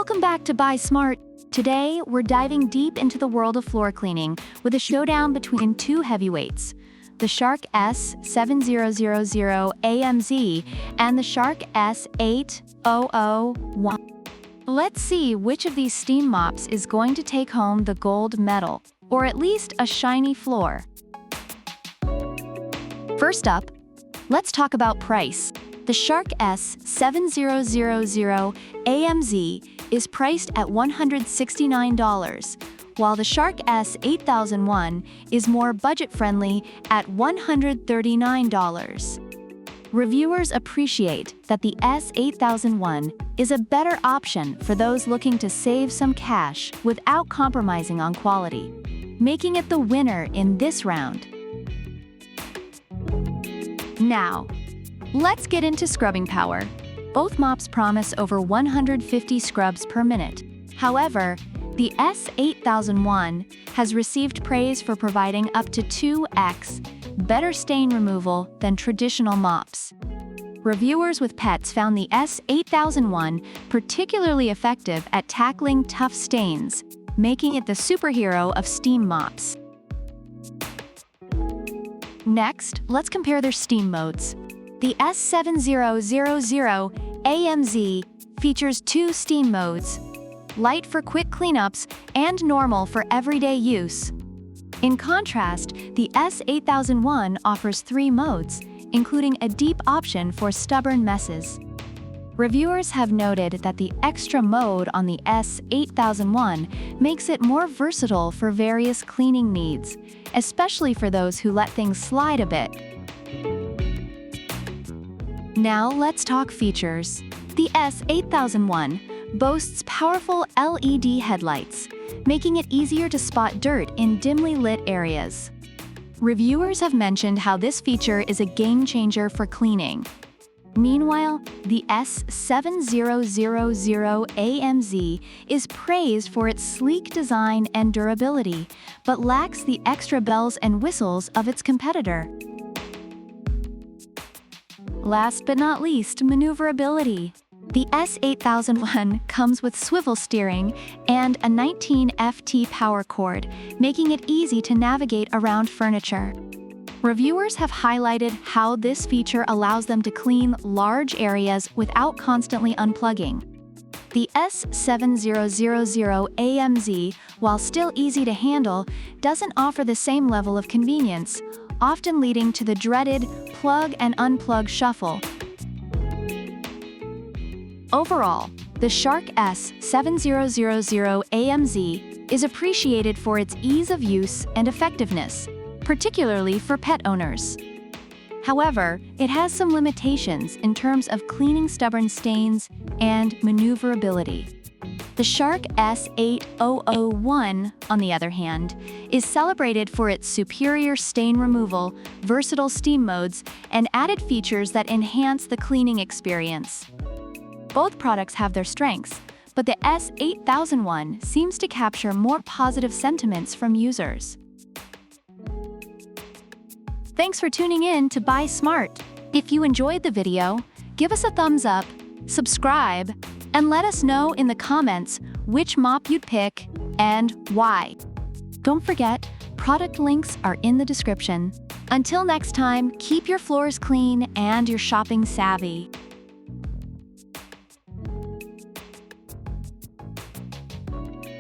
Welcome back to Buy Smart. Today, we're diving deep into the world of floor cleaning with a showdown between two heavyweights, the Shark S7000AMZ and the Shark S8001. Let's see which of these steam mops is going to take home the gold medal, or at least a shiny floor. First up, let's talk about price. The Shark S7000AMZ is priced at $169, while the Shark S8001 is more budget-friendly at $139. Reviewers appreciate that the S8001 is a better option for those looking to save some cash without compromising on quality, making it the winner in this round. Now, let's get into scrubbing power. Both mops promise over 150 scrubs per minute. However, the S8001 has received praise for providing up to 2x better stain removal than traditional mops. Reviewers with pets found the S8001 particularly effective at tackling tough stains, making it the superhero of steam mops. Next, let's compare their steam modes. The S7000AMZ features two steam modes, light for quick cleanups and normal for everyday use. In contrast, the S8001 offers three modes, including a deep option for stubborn messes. Reviewers have noted that the extra mode on the S8001 makes it more versatile for various cleaning needs, especially for those who let things slide a bit. Now let's talk features. The S8001 boasts powerful LED headlights, making it easier to spot dirt in dimly lit areas. Reviewers have mentioned how this feature is a game changer for cleaning. Meanwhile, the S7000AMZ is praised for its sleek design and durability, but lacks the extra bells and whistles of its competitor. Last but not least, maneuverability. The S8001 comes with swivel steering and a 19FT power cord, making it easy to navigate around furniture. Reviewers have highlighted how this feature allows them to clean large areas without constantly unplugging. The S7000AMZ, while still easy to handle, doesn't offer the same level of convenience, often leading to the dreaded plug and unplug shuffle. Overall, the Shark S7000AMZ is appreciated for its ease of use and effectiveness, particularly for pet owners. However, it has some limitations in terms of cleaning stubborn stains and maneuverability. The Shark S8001, on the other hand, is celebrated for its superior stain removal, versatile steam modes, and added features that enhance the cleaning experience. Both products have their strengths, but the S8001 seems to capture more positive sentiments from users. Thanks for tuning in to Buy Smart. If you enjoyed the video, give us a thumbs up, subscribe, and let us know in the comments which mop you'd pick and why. Don't forget, product links are in the description. Until next time, keep your floors clean and your shopping savvy.